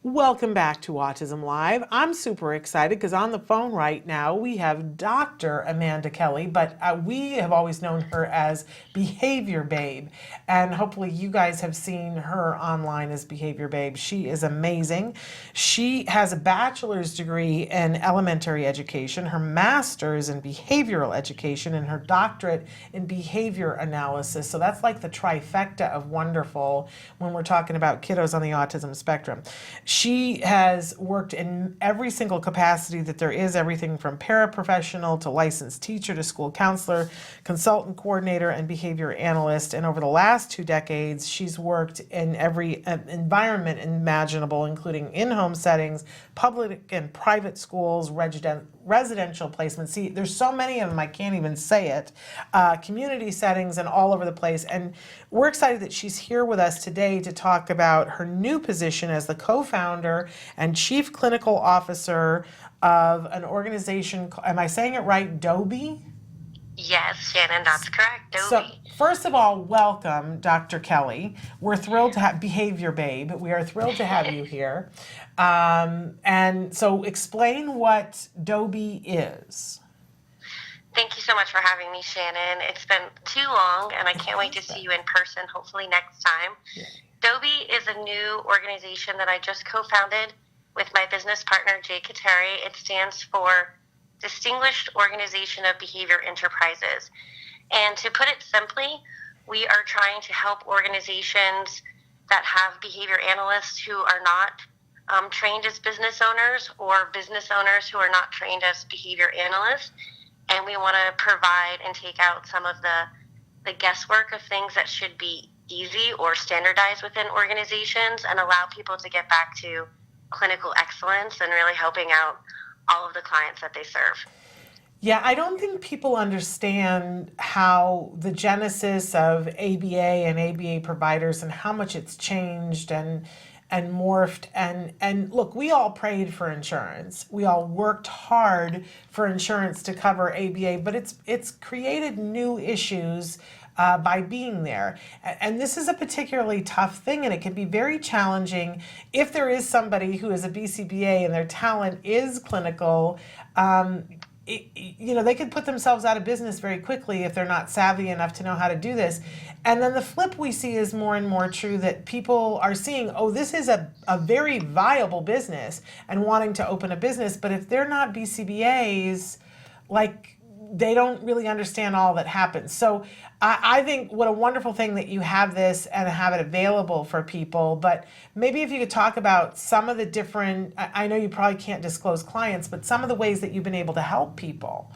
Welcome back to Autism Live. I'm super excited because on the phone right now we have Dr. Amanda Kelly, but we have always known her as Behavior Babe. And hopefully you guys have seen her online as Behavior Babe. She is amazing. She has a bachelor's degree in elementary education, her master's in behavioral education, and her doctorate in behavior analysis. So that's like the trifecta of wonderful when we're talking about kiddos on the autism spectrum. She has worked in every single capacity that there is, everything from paraprofessional to licensed teacher to school counselor, consultant coordinator, and behavior analyst. And over the last 2 decades, she's worked in every environment imaginable, including in-home settings, public and private schools, residential placements. See, there's so many of them, I can't even say it. Community settings and all over the place. And we're excited that she's here with us today to talk about her new position as the co-founder and Cheif Clinical Officer of an organization, am I saying it right, DOBE? Yes, Shannon, that's correct. DOBE. So, first of all, welcome, Dr. Kelly. We're thrilled to have Behavior Babe. We are thrilled to have you here. And so, explain what DOBE is. Thank you so much for having me, Shannon. It's been too long, and I can't wait to see you in person, hopefully next time. Yeah. DOBE is a new organization that I just co-founded with my business partner, Jay Kateri. It stands for Distinguished Organization of Behavior Enterprises. And to put it simply, we are trying to help organizations that have behavior analysts who are not trained as business owners, or business owners who are not trained as behavior analysts. And we want to provide and take out some of the guesswork of things that should be easy or standardized within organizations, and allow people to get back to clinical excellence and really helping out all of the clients that they serve. Yeah, I don't think people understand how the genesis of ABA and ABA providers and how much it's changed and morphed. And look, we all prayed for insurance. We all worked hard for insurance to cover ABA, but it's created new issues by being there. And this is a particularly tough thing, and it can be very challenging if there is somebody who is a BCBA and their talent is clinical. They could put themselves out of business very quickly if they're not savvy enough to know how to do this. And then the flip we see is more and more true, that people are seeing, oh, this is a very viable business and wanting to open a business. But if they're not BCBAs, they don't really understand all that happens. So I think what a wonderful thing that you have this and have it available for people. But maybe if you could talk about some of the different, I know you probably can't disclose clients, but some of the ways that you've been able to help people.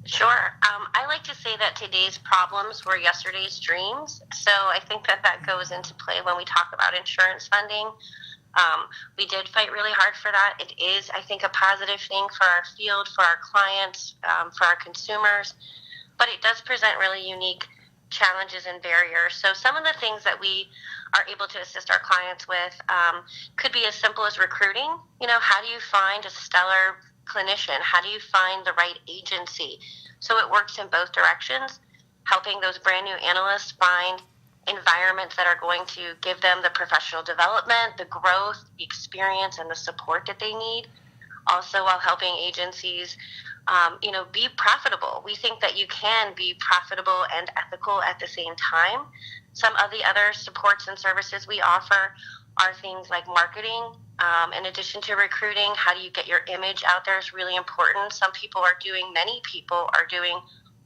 Sure. I like to say that today's problems were yesterday's dreams. So I think that goes into play when we talk about insurance funding. We did fight really hard for that. It is, I think, a positive thing for our field, for our clients, for our consumers, but it does present really unique challenges and barriers. So some of the things that we are able to assist our clients with could be as simple as recruiting. How do you find a stellar clinician? How do you find the right agency? So it works in both directions, helping those brand new analysts find environments that are going to give them the professional development, the growth, the experience, and the support that they need. Also, while helping agencies, be profitable. We think that you can be profitable and ethical at the same time. Some of the other supports and services we offer are things like marketing. In addition to recruiting, how do you get your image out there is really important. Many people are doing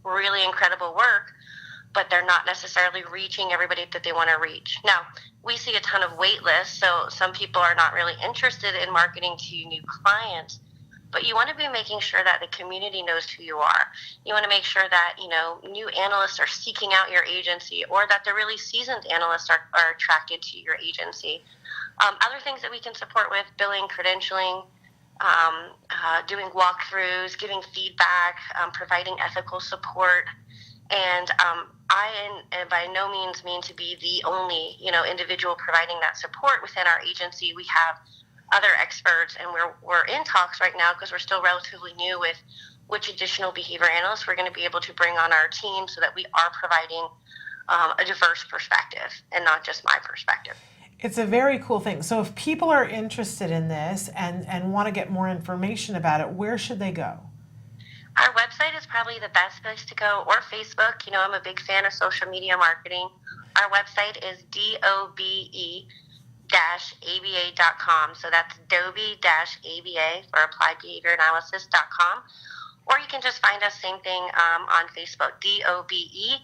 really incredible work, but they're not necessarily reaching everybody that they want to reach. Now, we see a ton of wait lists, so some people are not really interested in marketing to new clients, but you want to be making sure that the community knows who you are. You want to make sure that, new analysts are seeking out your agency, or that the really seasoned analysts are attracted to your agency. Other things that we can support with: billing, credentialing, doing walkthroughs, giving feedback, providing ethical support. And I by no means mean to be the only, individual providing that support within our agency. We have other experts, and we're in talks right now, because we're still relatively new, with which additional behavior analysts we're going to be able to bring on our team, so that we are providing a diverse perspective and not just my perspective. It's a very cool thing. So if people are interested in this and want to get more information about it, where should they go? Our website is probably the best place to go, or Facebook. You know, I'm a big fan of social media marketing. Our website is DOBE-ABA.com. So that's DOBE-ABA for Applied Behavior Analysis.com. Or you can just find us, same thing, on Facebook, DOBE-ABA.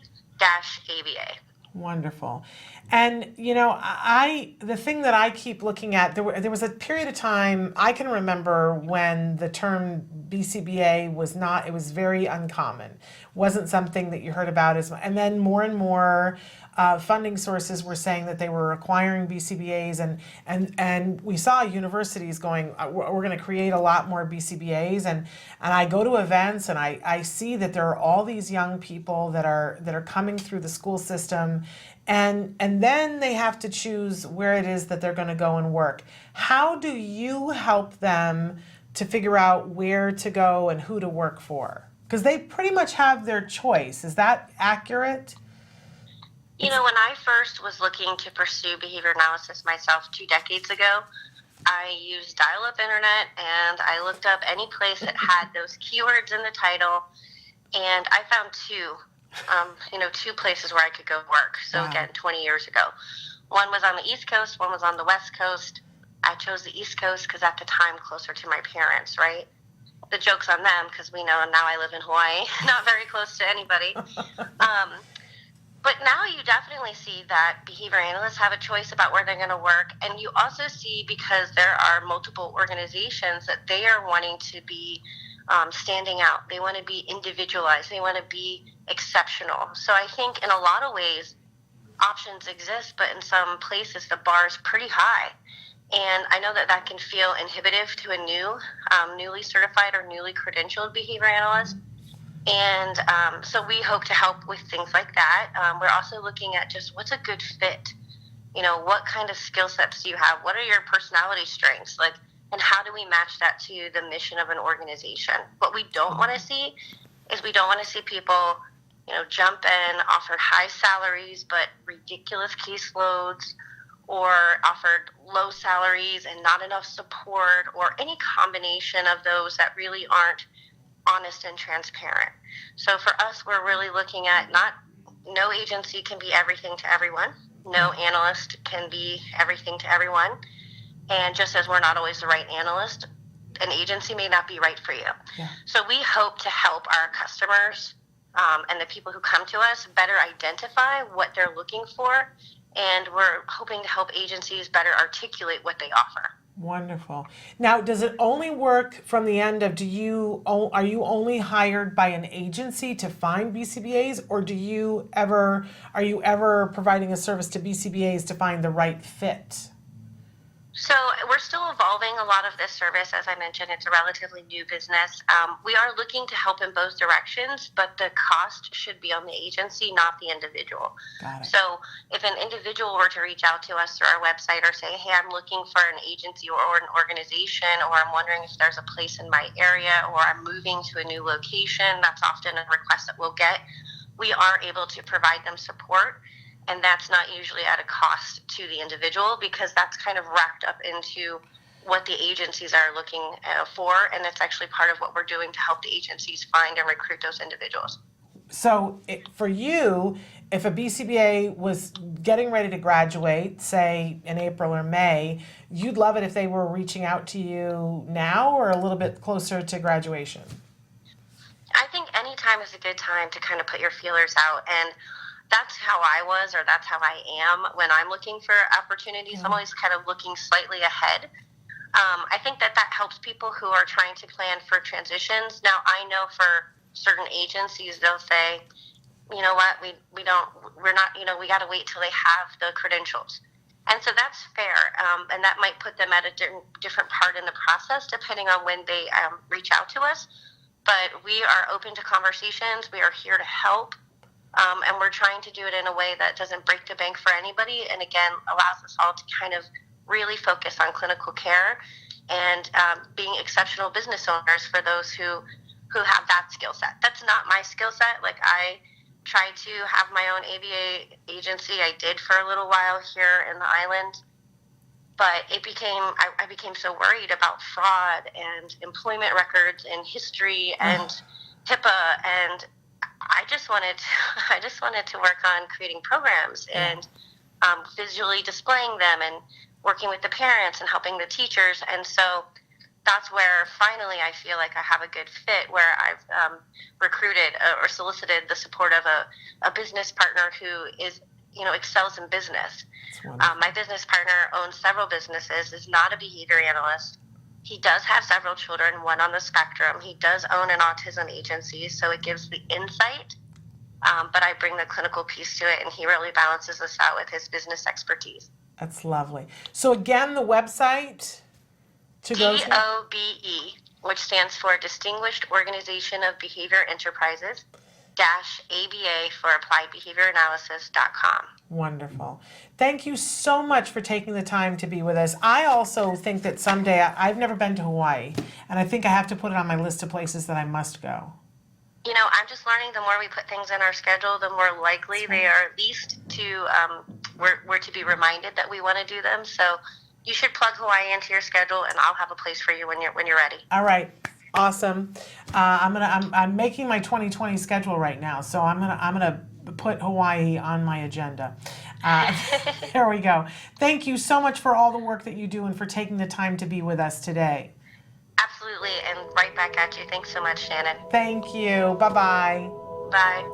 Wonderful. And the thing that I keep looking at, there was a period of time I can remember when the term BCBA was not, it was very uncommon. Wasn't something that you heard about as much. And then more and more funding sources were saying that they were acquiring BCBAs, and we saw universities going, we're going to create a lot more BCBAs, and I go to events and I see that there are all these young people that are coming through the school system, and then they have to choose where it is that they're going to go and work. How do you help them to figure out where to go and who to work for? Because they pretty much have their choice. Is that accurate? You know, when I first was looking to pursue behavior analysis myself 2 decades ago, I used dial-up internet and I looked up any place that had those keywords in the title, and I found two places where I could go work. So Wow. Again, 20 years ago. One was on the East Coast, one was on the West Coast. I chose the East Coast because at the time closer to my parents, right? The joke's on them because we know now I live in Hawaii, not very close to anybody. But now you definitely see that behavior analysts have a choice about where they're going to work. And you also see, because there are multiple organizations, that they are wanting to be standing out. They want to be individualized. They want to be exceptional. So I think in a lot of ways, options exist, but in some places the bar is pretty high. And I know that can feel inhibitive to a newly certified or newly credentialed behavior analyst. And so we hope to help with things like that. We're also looking at just what's a good fit. You know, what kind of skill sets do you have? What are your personality strengths? And how do we match that to the mission of an organization? What we don't want to see is we don't want to see people, jump in, offered high salaries but ridiculous caseloads, or offered low salaries and not enough support, or any combination of those that really aren't honest and transparent. So for us, we're really looking at no agency can be everything to everyone. No analyst can be everything to everyone. And just as we're not always the right analyst, an agency may not be right for you. Yeah. So we hope to help our customers and the people who come to us better identify what they're looking for. And we're hoping to help agencies better articulate what they offer. Wonderful. Now, does it only work from the end of, are you only hired by an agency to find BCBAs, or are you ever providing a service to BCBAs to find the right fit? So we're still evolving a lot of this service. As I mentioned, it's a relatively new business. We are looking to help in both directions, but the cost should be on the agency, not the individual. Got it. So if an individual were to reach out to us through our website or say, hey, I'm looking for an agency or an organization, or I'm wondering if there's a place in my area, or I'm moving to a new location, that's often a request that we'll get. We are able to provide them support. And that's not usually at a cost to the individual, because that's kind of wrapped up into what the agencies are looking for. And it's actually part of what we're doing to help the agencies find and recruit those individuals. So for you, if a BCBA was getting ready to graduate, say in April or May, you'd love it if they were reaching out to you now or a little bit closer to graduation? I think any time is a good time to kind of put your feelers out. And that's how I was, or that's how I am when I'm looking for opportunities. I'm always kind of looking slightly ahead. I think that helps people who are trying to plan for transitions. Now, I know for certain agencies, they'll say, you know what, we got to wait till they have the credentials. And so that's fair. And that might put them at a different part in the process, depending on when they reach out to us. But we are open to conversations. We are here to help. And we're trying to do it in a way that doesn't break the bank for anybody, and again, allows us all to kind of really focus on clinical care and being exceptional business owners for those who have that skill set. That's not my skill set. I tried to have my own ABA agency. I did for a little while here in the island, but I became so worried about fraud and employment records and history and HIPAA, and I just wanted to work on creating programs and visually displaying them and working with the parents and helping the teachers. And so that's where finally I feel like I have a good fit, where I've recruited or solicited the support of a business partner who is, excels in business. My business partner owns several businesses, is not a behavior analyst. He does have several children, one on the spectrum. He does own an autism agency, so it gives the insight, but I bring the clinical piece to it, and he really balances this out with his business expertise. That's lovely. So again, the website to go to? DOBE, which stands for Distinguished Organization of Behavior Enterprises, -ABA for Applied Behavior Analysis.com. Wonderful. Thank you so much for taking the time to be with us. I also think that someday, I've never been to Hawaii, and I think I have to put it on my list of places that I must go. I'm just learning the more we put things in our schedule, the more likely they are at least to, we're to be reminded that we want to do them. So you should plug Hawaii into your schedule, and I'll have a place for you when you're ready. All right. Awesome. I'm making my 2020 schedule right now, so I'm gonna put Hawaii on my agenda. There we go. Thank you so much for all the work that you do and for taking the time to be with us today. Absolutely, and right back at you. Thanks so much, Shannon. Thank you. Bye-bye. Bye.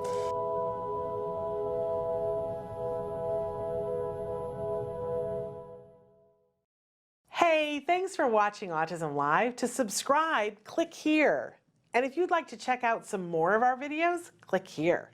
Hey, thanks for watching Autism Live. To subscribe, click here. And if you'd like to check out some more of our videos, click here.